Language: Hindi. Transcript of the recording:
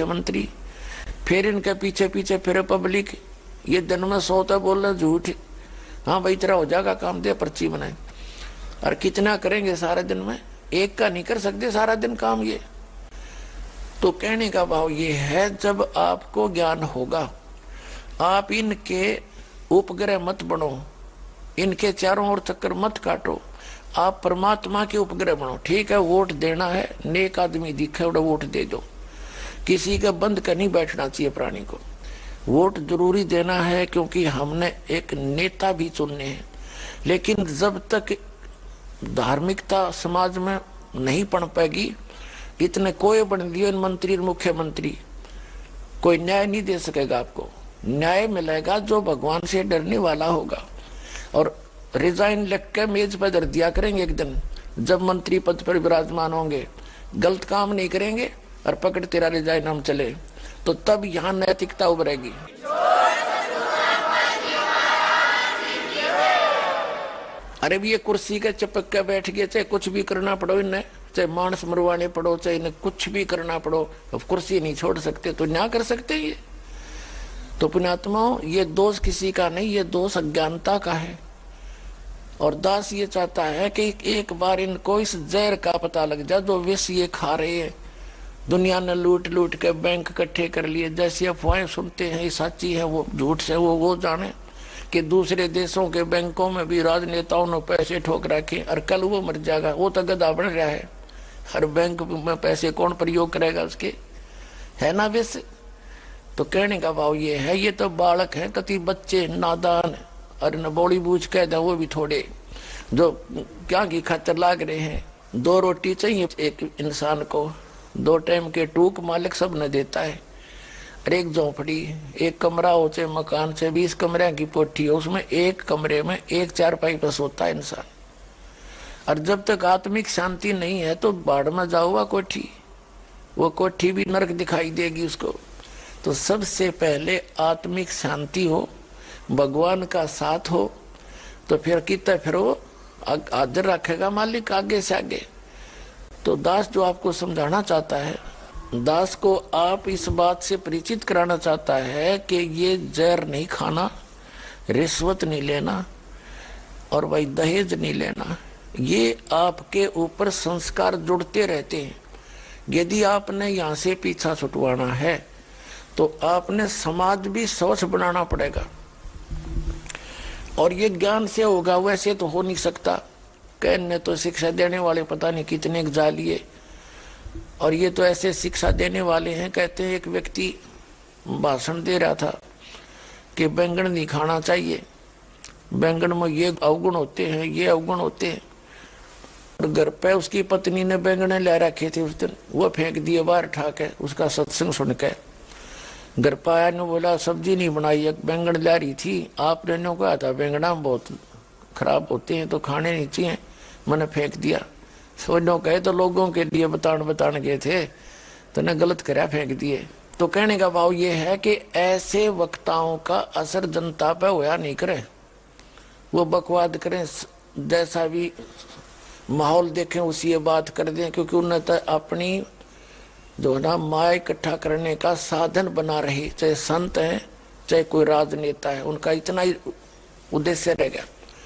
मुख्यमंत्री, फिर इनके पीछे पीछे फिर पब्लिक। ये दिन में 100 तो बोल रहे झूठ, हाँ भाई तेरा हो जाएगा काम, दे पर्ची बनाए। और कितना करेंगे सारे दिन में, एक का नहीं कर सकते सारा दिन काम ये। तो कहने का भाव ये है, जब आपको ज्ञान होगा, आप इनके उपग्रह मत बनो, इनके चारों ओर चक्कर मत काटो, आप परमात्मा के उपग्रह बनो। ठीक है, वोट देना है, नेक आदमी दिखे उड़ा वोट दे दो, किसी का बंद कर नहीं बैठना चाहिए प्राणी को। वोट जरूरी देना है क्योंकि हमने एक नेता भी चुनने हैं। लेकिन जब तक धार्मिकता समाज में नहीं पड़ पाएगी, इतने कोई बन दिए मंत्री मुख्यमंत्री, कोई न्याय नहीं दे सकेगा। आपको न्याय मिलेगा जो भगवान से डरने वाला होगा। और रिजाइन लिख के मेज पर धर दिया करेंगे एक दिन, जब मंत्री पद पर विराजमान होंगे, गलत काम नहीं करेंगे और पकड़ तेरा रिजाइन हम चले, तो तब यहाँ नैतिकता उभरेगी। अरे भी ये कुर्सी के चिपक के बैठ गए, चाहे कुछ भी करना पड़ो इन्हें, चाहे मानस मरवाने पड़ो, चाहे इन्हें कुछ भी करना पड़ो, अब कुर्सी नहीं छोड़ सकते तो क्या कर सकते ये। तो पुण्यात्माओं, ये दोष किसी का नहीं, ये दोष अज्ञानता का है। और दास ये चाहता है कि एक बार इनको इस जहर का पता लग जाए जो विष ये खा रहे हैं। दुनिया ने लूट लूट के बैंक इकट्ठे कर लिए, जैसी अफवाहें सुनते हैं ये सच्ची है वो झूठ से वो जाने कि दूसरे देशों के बैंकों में भी राजनेताओं ने पैसे ठोक रखे, और कल वो मर जाएगा, वो तो गधा बन रहा है। हर बैंक में पैसे कौन प्रयोग करेगा उसके, है ना विष। तो कहने का भाव ये है, ये तो बालक है, कति बच्चे नादान और न बोली बूझ कह दे वो भी थोड़े, जो क्या की खातर लाग रहे हैं। 2 रोटी चाहिए एक इंसान को, 2 टाइम के टूक मालिक सब न देता है। और एक झोंपड़ी, एक कमरा हो चाहे मकान से 20 कमरे की कोठी हो, उसमें एक कमरे में एक चारपाई पर सोता है इंसान। और जब तक आत्मिक शांति नहीं है तो बाढ़ में जाओगा कोठी, वो कोठी भी नरक दिखाई देगी उसको। तो सबसे पहले आत्मिक शांति हो, भगवान का साथ हो, तो फिर कितना फिर वो आदर रखेगा मालिक आगे से आगे। तो दास जो आपको समझाना चाहता है, दास को आप इस बात से परिचित कराना चाहता है कि ये जहर नहीं खाना, रिश्वत नहीं लेना और भाई दहेज नहीं लेना। ये आपके ऊपर संस्कार जुड़ते रहते हैं। यदि आपने यहाँ से पीछा छुटवाना है तो आपने समाज भी स्वच्छ बनाना पड़ेगा। और ये ज्ञान से होगा, वैसे तो हो नहीं सकता। कहने तो शिक्षा देने वाले पता नहीं कितने जालिए, और ये तो ऐसे शिक्षा देने वाले हैं। कहते हैं एक व्यक्ति भाषण दे रहा था कि बैंगन नहीं खाना चाहिए, बैंगन में ये अवगुण होते हैं, ये अवगुण होते हैं। और घर पे उसकी पत्नी ने बैंगन ले रखे थे उस दिन, वो फेंक दिए बाहर ठाके। उसका सत्संग सुन के घर पे आया ने बोला सब्जी नहीं बनाई, एक बैंगन ला रही थी, आपने नो कहा था बैंगना बहुत खराब होते हैं तो खाने नहीं चाहिए, मैंने फेंक दिया। सोनो कहे तो लोगों के लिए बतान गए थे, तो ने गलत करा फेंक दिए। तो कहने का भाव ये है कि ऐसे वक्ताओं का असर जनता पे होया नहीं करे, वो बकवाद करें, जैसा भी माहौल देखें उसी बात कर दें, क्योंकि उन्हें तो अपनी जो ना माया इकट्ठा करने का साधन बना रही, चाहे संत है चाहे कोई राजनेता है, उनका इतना ही उद्देश्य रहेगा।